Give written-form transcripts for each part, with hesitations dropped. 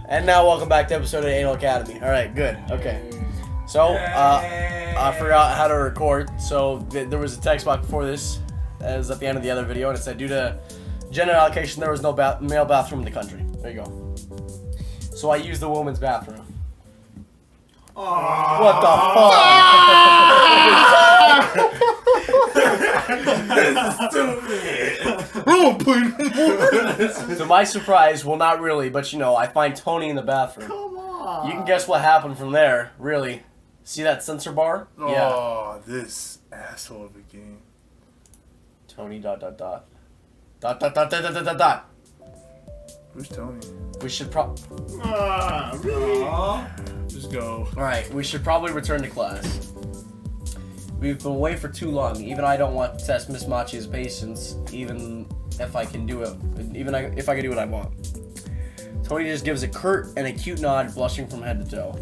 And now welcome back to episode of Anal Academy. Alright, good. Okay. So, I forgot how to record, so there was a text box before this, as at the end of the other video, and it said, due to gender allocation, there was no male bathroom in the country. There you go. So I used the woman's bathroom. What the fuck? To my surprise, well, not really, but you know, I find Tony in the bathroom. Come on. You can guess what happened from there, really. See that sensor bar? Oh, this asshole of a game. Tony ... Who's Tony? We should Really? Just go. Alright, we should probably return to class. We've been away for too long. Even I don't want to test Miss Machi's patience, even if I can do it. If I can do what I want. Tony just gives a curt and a cute nod, blushing from head to toe.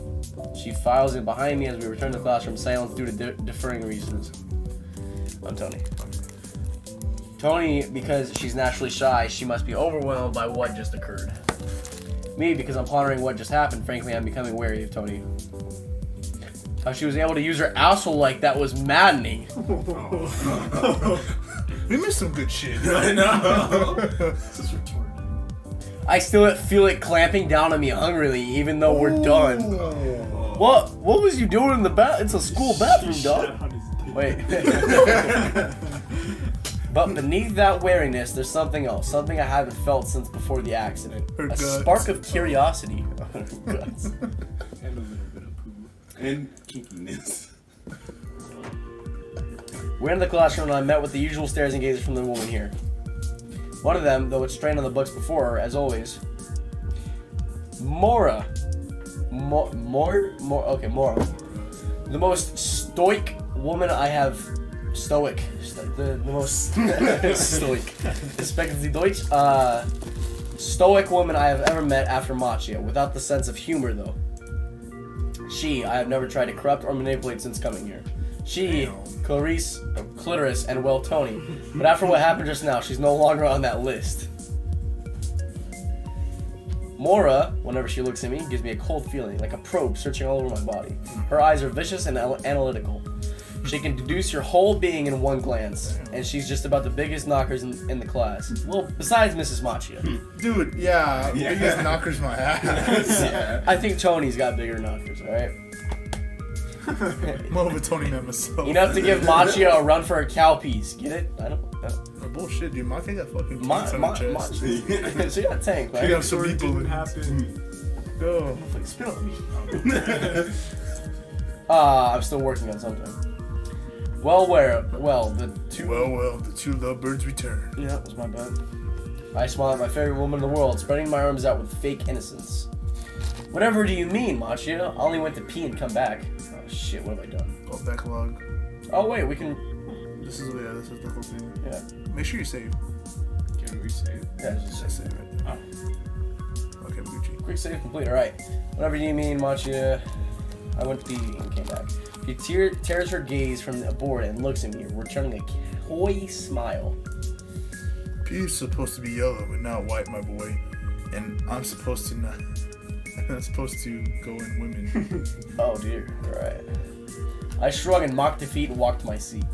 She files in behind me as we return to the classroom, silence due to differing reasons. I'm Tony. Tony, because she's naturally shy, she must be overwhelmed by what just occurred. Me, because I'm pondering what just happened, frankly, I'm becoming wary of Tony. How she was able to use her asshole like that was maddening. We missed some good shit. I know. This is retarded. I still feel it clamping down on me hungrily, even though we're done. What was you doing in the bath? It's a school bathroom, dog. Wait. But beneath that wariness, there's something else. Something I haven't felt since before the accident. Her A guts. spark of curiosity. Guts. And a little bit of poo. And kinkiness. We're in the classroom and I met with the usual stares and gazes from the woman here. One of them, though it's strained on the books before her, as always. Mora. Okay, Mora. The most stoic woman I have... Stoic. The most... stoic. Sprechen Sie Deutsch? Stoic woman I have ever met after Machia, without the sense of humor, though. I have never tried to corrupt or manipulate since coming here. Clitoris, and well, Tony. But after what happened just now, she's no longer on that list. Mora, whenever she looks at me, gives me a cold feeling, like a probe searching all over my body. Her eyes are vicious and analytical. She can deduce your whole being in one glance, and she's just about the biggest knockers in the class. Well, besides Mrs. Machia. Dude, yeah. Biggest knockers my ass. Yeah. I think Tony's got bigger knockers, alright? More of a Tony man myself. Enough to give Machia a run for her cow piece. Get it? I don't know. Oh, bullshit, dude. Maki got fucking points on her chest. Machia. She got a tank, She right? got some people in Go. Spit on me. I'm still working on something. The two lovebirds return. Yeah, that was my bad. I smile at my favorite woman in the world, spreading my arms out with fake innocence. Whatever do you mean, Machia? I only went to pee and come back. Oh shit, what have I done? Oh, backlog. Oh wait, we can... This is the whole thing. Yeah. Make sure you save. Can we save? Yeah, just Just save right there. Oh. Okay, Gucci. quick save complete, alright. Whatever do you mean, Machia? I went to pee and came back. She tears her gaze from the board and looks at me, returning a coy smile. Pee is supposed to be yellow and not white, my boy. And I'm supposed to not... I'm not supposed to go in women. Oh dear, alright. I shrug in mock defeat and walk to my seat.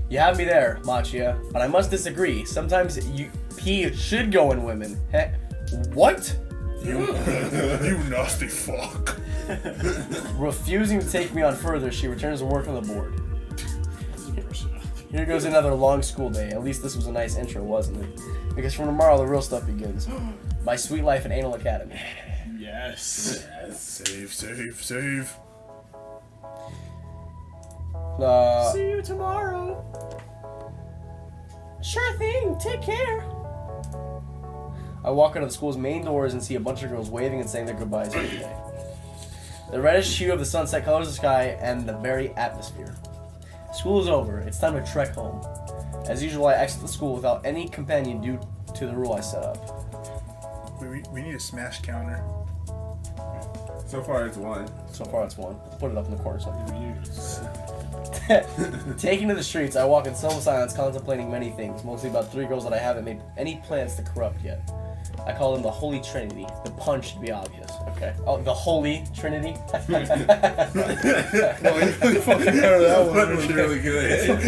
You have me there, Machia, but I must disagree. Sometimes pee should go in women. Heh, what? You nasty fuck. Refusing to take me on further, she returns to work on the board. Here goes another long school day. At least this was a nice intro, wasn't it? Because from tomorrow, the real stuff begins. My sweet life in Anal Academy. Yes. Save. See you tomorrow. Sure thing. Take care. I walk out of the school's main doors and see a bunch of girls waving and saying their goodbyes for the day. The reddish hue of the sunset colors the sky and the very atmosphere. School is over. It's time to trek home. As usual, I exit the school without any companion due to the rule I set up. We need a smash counter. So far it's one. So far, it's one. Put it up in the corner so I can Taking to the streets, I walk in solemn silence, contemplating many things, mostly about 3 girls that I haven't made any plans to corrupt yet. I call them the Holy Trinity. The pun should be obvious, okay? Oh, the Holy Trinity? Well, you really fucking heard that one. That was really good.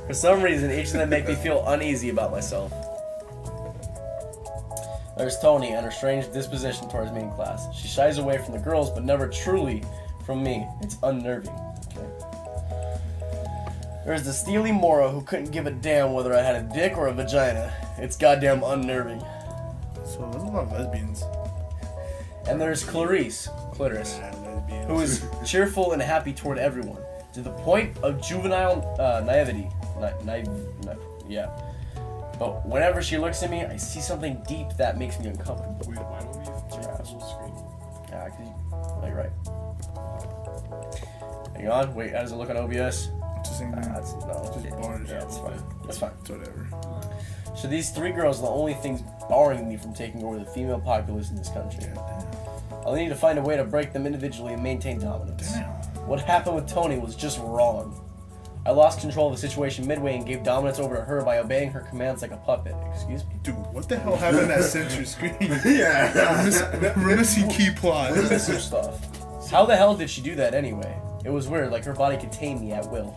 For some reason, each of them make me feel uneasy about myself. There's Tony and her strange disposition towards me in class. She shies away from the girls, but never truly from me. It's unnerving. Okay. There's the steely Mora who couldn't give a damn whether I had a dick or a vagina. It's goddamn unnerving. So there's a lot of lesbians. And there's Clitoris, who is cheerful and happy toward everyone, to the point of juvenile naivety. Yeah. But whenever she looks at me, I see something deep that makes me uncomfortable. Wait, why don't we turn the full screen? Yeah, cause you're right. Hang on, wait, how does it look on OBS? Just That's bars. yeah, it's fine. That's fine. It's whatever. So these three girls are the only things barring me from taking over the female populace in this country. I'll need to find a way to break them individually and maintain dominance. Damn. What happened with Tony was just wrong. I lost control of the situation midway and gave dominance over to her by obeying her commands like a puppet. Excuse me? Dude, what the hell happened in that center screen? Yeah. We're missing key plot. We're missing stuff. How the hell did she do that anyway? It was weird, like her body contained me at will.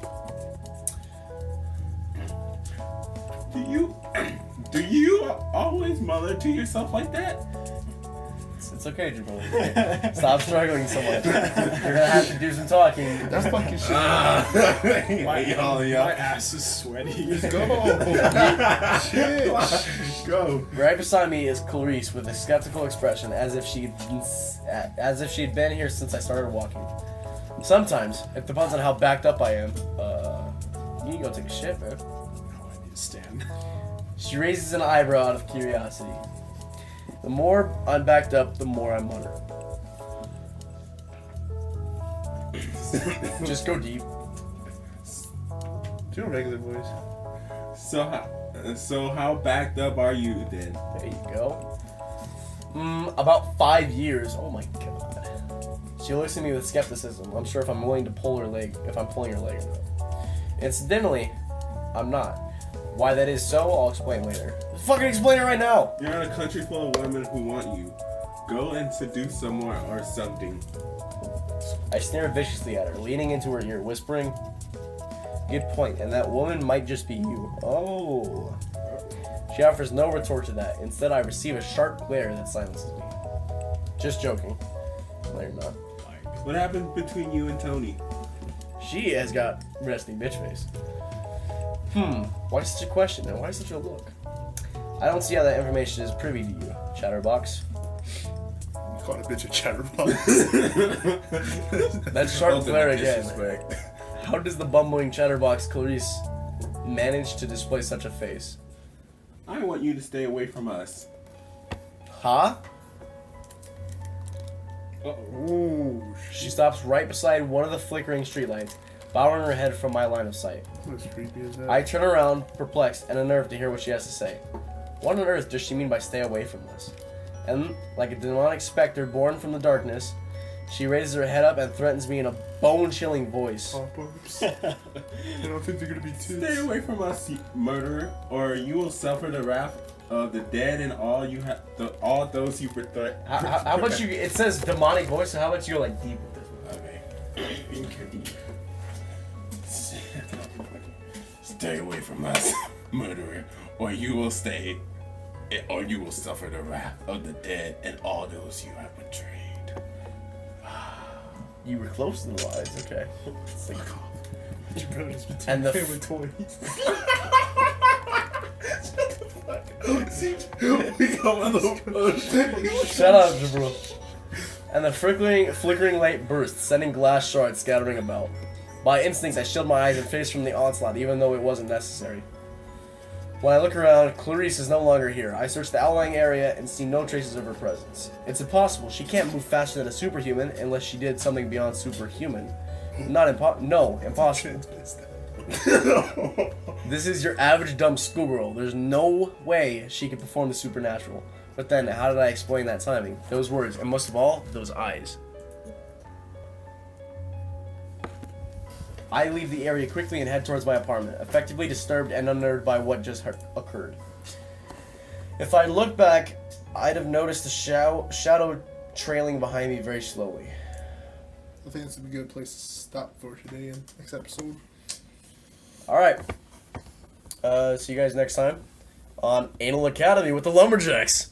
Do you always mother to yourself like that? It's okay, Jabril. Okay. Stop struggling so much. You're gonna have to do some talking. That's fucking shit. My ass is sweaty. Let's go. Shit. Go. Right beside me is Clarice with a skeptical expression, as if she'd been here since I started walking. Sometimes, it depends on how backed up I am. You can go take a shit, man. Oh, I need to stand. She raises an eyebrow out of curiosity. The more I'm backed up, the more I mutter. Just go deep. Do a regular voice. So how backed up are you then? There you go. About 5 years. Oh my god. She looks at me with skepticism. I'm sure if I'm willing to pull her leg, if I'm pulling her leg or not. Incidentally, I'm not. Why that is so, I'll explain later. Fucking explain it right now! You're in a country full of women who want you. Go and seduce someone or something. I stare viciously at her, leaning into her ear, whispering, "Good point, and that woman might just be you." Oh. She offers no retort to that. Instead, I receive a sharp glare that silences me. Just joking. No, you're not. What happened between you and Tony? She has got resting bitch face. Why such a question and why such a look? I don't see how that information is privy to you, Chatterbox. You called a bitch a chatterbox. That's sharp glare again. Disrespect. How does the bumbling Chatterbox Clarice manage to display such a face? I want you to stay away from us. Huh? Ooh, She stops right beside one of the flickering streetlights, bowing her head from my line of sight. what's creepy as that? I turn around, perplexed and unnerved to hear what she has to say. What on earth does she mean by stay away from this? And, like a demonic specter born from the darkness, she raises her head up and threatens me in a bone-chilling voice. Pop-ups. I don't think they're gonna be tits. Stay away from us, you murderer, or you will suffer the wrath of the dead and all those you protect. How about you? It says demonic voice, so how about you go like deep with this one? Okay. Deep. Stay away from us, murderer, or you will suffer the wrath of the dead and all those you have betrayed. You were close to the lies, okay. Fuck off. Your brother's been And the playing with toys. Shut up, Jabril. And the flickering light burst, sending glass shards scattering about. By instinct, I shielded my eyes and face from the onslaught, even though it wasn't necessary. When I look around, Clarice is no longer here. I search the outlying area and see no traces of her presence. It's impossible. She can't move faster than a superhuman unless she did something beyond superhuman. Impossible. This is your average dumb schoolgirl. There's no way she could perform the supernatural. But then, how did I explain that timing? Those words, and most of all, those eyes. I leave the area quickly and head towards my apartment, effectively disturbed and unnerved by what just occurred. If I look back, I'd have noticed the shadow trailing behind me very slowly. I think it's a good place to stop for today and next episode. Alright. See you guys next time on Anal Academy with the Lumberjacks.